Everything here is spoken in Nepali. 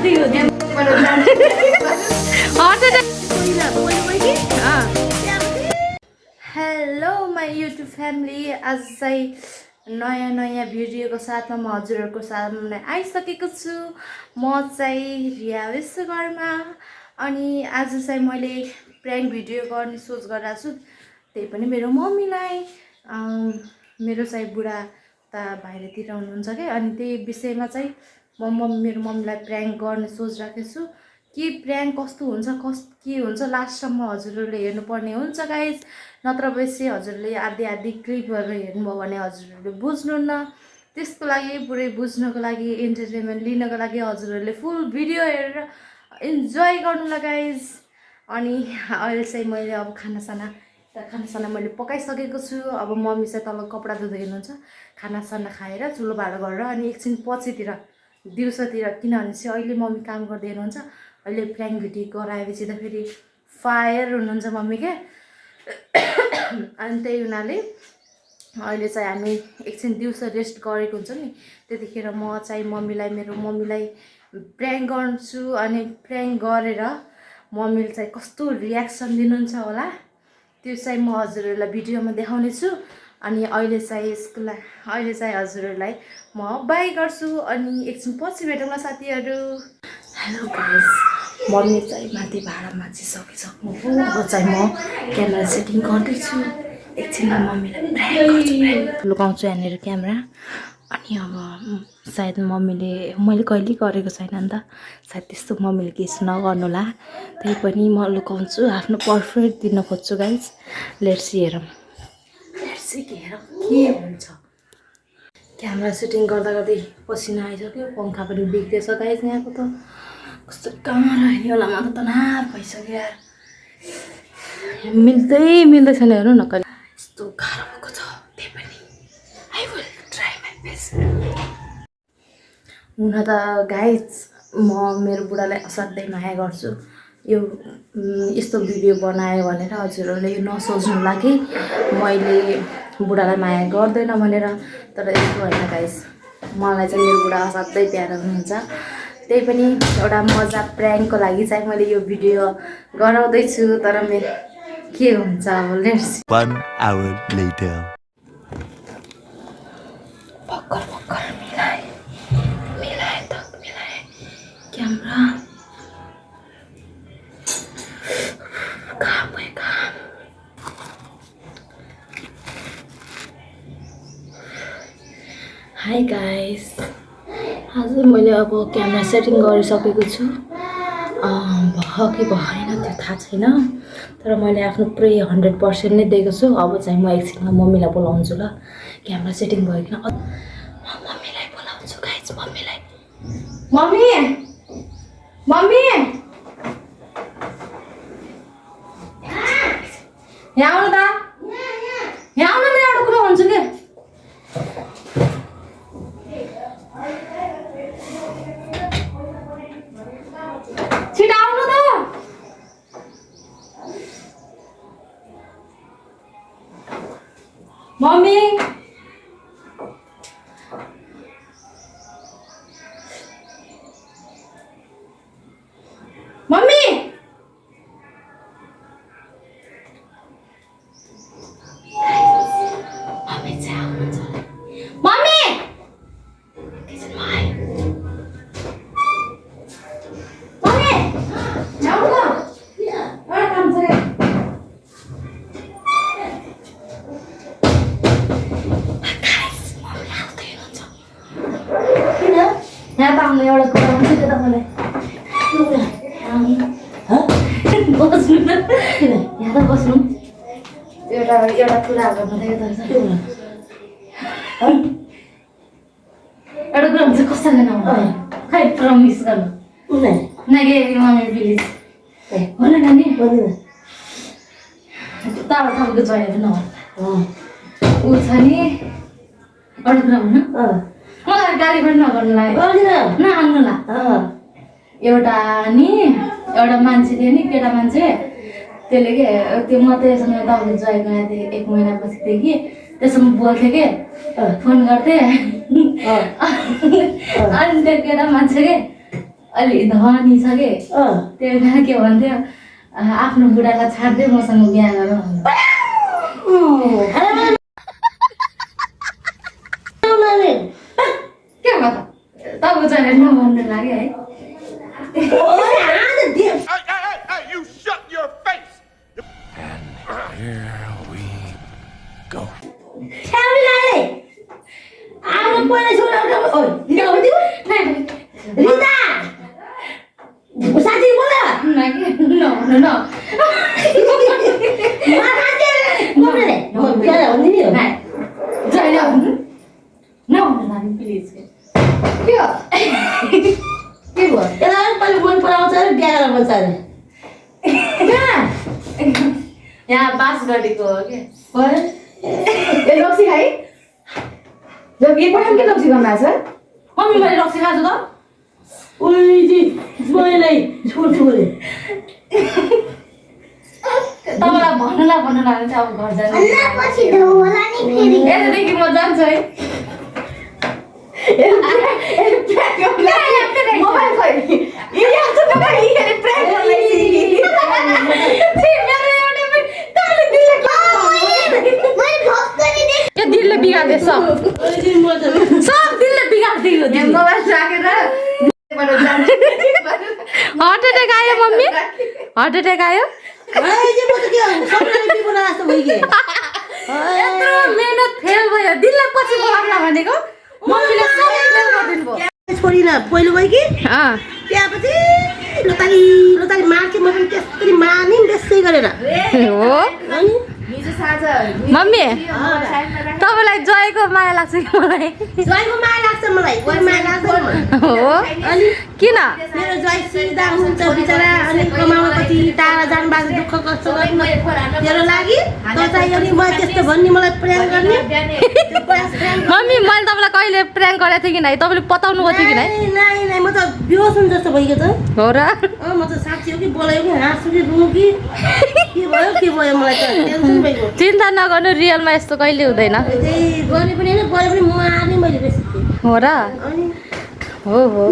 हेलो माई युट्युब फ्यामिली, आज चाहिँ नयाँ भिडियोको साथमा म हजुरहरूको सामने आइसकेको छु। म चाहिँ रिया विश्वकर्मा अनि आज चाहिँ मैले प्र्याङ्क भिडियो गर्ने सोच गरिरहेको छु, त्यही पनि मेरो मम्मीलाई। मेरो चाहिँ बुढा त बाहिरतिर हुनुहुन्छ क्या, अनि त्यही विषयमा चाहिँ मेरो मम्मीलाई प्र्याङ्क गर्ने सोचिराखेको छु। के प्र्याङ्क कस्तो हुन्छ के हुन्छ लास्टसम्म हजुरहरूले हेर्नुपर्ने हुन्छ गाइज, नत्र बेसी हजुरले आधी क्लिपहरू हेर्नुभयो भने हजुरहरूले बुझ्नुहुन्न। त्यसको लागि पुरै बुझ्नको लागि इन्टरटेनमेन्ट लिनको लागि हजुरहरूले फुल भिडियो हेरेर इन्जोय गर्नुलाई गाइज। अनि अहिले चाहिँ मैले अब खानासाना मैले पकाइसकेको छु। अब मम्मी चाहिँ तल कपडा धुँदै हुनुहुन्छ, खानासाना खाएर चुलो भाँडो गरेर अनि एकछिन पछितिर दिउँसोतिर, किनभने चाहिँ अहिले मम्मी काम गर्दै हुनुहुन्छ। अहिले प्र्याङ्क भिडियो गराएपछि त फेरि फायर हुनुहुन्छ मम्मी क्या। अनि त्यही हुनाले अहिले चाहिँ हामी एकछिन दिउँसो रेस्ट गरेको हुन्छ नि, त्यतिखेर म चाहिँ मेरो मम्मीलाई प्र्याङ्क गर्छु। अनि प्र्याङ्क गरेर मम्मीले चाहिँ कस्तो रियाक्सन दिनुहुन्छ होला त्यो चाहिँ म हजुरहरूलाई भिडियोमा देखाउने छु। अनि अहिले चाहिँ हजुरहरूलाई म बाई गर्छु। अनि एकछिन पछि भेटौँला साथीहरू। हेलो गाइस, मम्मी चाहिँ माथि भाँडा माझिसकिसक्नु हो। अब चाहिँ म क्यामेरा सेटिङ गर्दैछु। एकछिनमा मम्मीलाई प्र्याङ्क लुकाउँछु यहाँनिर क्यामेरा। अनि अब सायद मैले कहिले गरेको छैन नि त, सायद त्यस्तो मम्मीले केस नगर्नुहोला, त्यही पनि म लुकाउँछु, आफ्नो पर्फेक्ट दिन खोज्छु गाइज। लेट्स हेरौँ के हुन्छ। क्यामेरा सेटिङ गर्दा पसिना आइसक्यो, पङ्खा पनि बिग्रेछ गाइज। यहाँको त कस्तो कहाँ रहने होला, म त तनाव भइसक्यो यार, मिल्दै छैन। हेर्नु न कहिले यस्तो गाह्रो भएको छ, त्यही पनि I will try my best. हुन त गाइज म मेरो बुढालाई असाध्यै माया गर्छु। यस्तो भिडियो बनायो भनेर हजुरहरूले यो नसोच्नुला कि मैले बुढालाई माया गर्दैन भनेर, तर यस्तो होइन गाइज। मलाई चाहिँ मेरो बुढा असाध्यै प्यारो हुनुहुन्छ। त्यही पनि एउटा मजा प्र्याङ्कको लागि चाहिँ मैले यो भिडियो गराउँदैछु, तर मेरो के हुन्छ अब लेट्स। 1 hour later. भर्खर मिलाए क्यामेरा काम। हाई गाइस, आज मैले अब क्यामेरा सेटिङ गरिसकेको छु। भयो कि भएन त्यो थाहा छैन, तर मैले आफ्नो पुरै 100% नै दिएको छु। अब चाहिँ म एकछिनमा मम्मीलाई बोलाउँछु ल, क्यामेरा सेटिङ भइकन मम्मीलाई बोलाउँछु गाइस। मम्मी यहाँ आउनु त, यहाँ आउनु न, एउटा कुरा भन्छु कि। छिटो आउनु त। मम्मी एउटा कुरा भन्छु कि तपाईँलाई, बस्नु न, यहाँ त बस्नु। एउटा कुरा भन्नु एउटा कुरा हुन्छ, कसैले नहुनु खै, प्रमिस गर्नु नागे मम्मी प्लिज भन नानी। टाढो ठाउँको जयहरू नभन्दा ऊ छ नि, एउटा कुरा भन्नु, मलाई गाली पनि नगर्नुलाई नहान्नु ला। एउटा मान्छे थियो नि, केटा मान्छे, त्यसले के त्यो म त्योसँग तपाईँले जय गएको थिएँ 1 महिनापछिदेखि, त्यससँग बोल्थेँ कि फोन गर्थेँ। अनि त्यो केटा मान्छे के अलि धनी छ के त्यो बेला के भन्थ्यो आफ्नो बुढालाई छाड्दै मसँग बिहा गर के भयो तब चाहिँ नभन्नु लाग्यो है You shut your face! And here we go. यहाँ बास गरेको हो कि रक्सी खाइ एकपल्ट के रक्सी गर्नु आएको छ मम्मी मैले रक्सी खाएको त तपाईँलाई भन्नु लाग्यो चाहिँ अब घर जानु यतादेखि म जान्छु है मोबाइल खोइ दिलले बिगार्दै सब दिलले बिगार्दै मोबाइल राखेर हार्ट एट्याक आयो मम्मी हार्ट एट्याक आयो यत्रो मेहनत फेल भयो दिललाई पछि बोलाउन भनेको मम्मीले सब फेल गरिदिनु भयो छोरीलाई पहिलो गयो कि त्यहाँपछि लोताली लोताली मार्के म पनि त्यसरी मार्ने त्यसै गरेर हो मम्मी तपाईँलाई जयको माया लाग्छ कि मलाई जयको माया लाग्छ मलाई कोही माया लाग्दैन हो अनि किन मेरो जय सिधा हुन्छ बिचरा अनि कमाउन कति टाढा जानु भएको दुःख कष्ट गर्नु तेरो लागि त चाहिँ अनि म त्यस्तो भन्ने मलाई प्रेम गर्ने मम्मी मैले तपाईँलाई कहिले प्र्याङ्क गरेको थिएँ कि नै तपाईँले बताउनु भएको थियो कि नै नाइ नाइ म त बेहोस हुँ जस्तो भइगयो त हो र म त साँच्ची हो कि बोलायो कि हाँसु कि रुँ कि के भयो मलाई त टेन्सन भइगयो चिन्ता नगर्नु रियलमा यस्तो कहिले हुँदैन गर्ने पनि होइन गरे पनि मार्ने मैले बेसी हो र अनि हो हो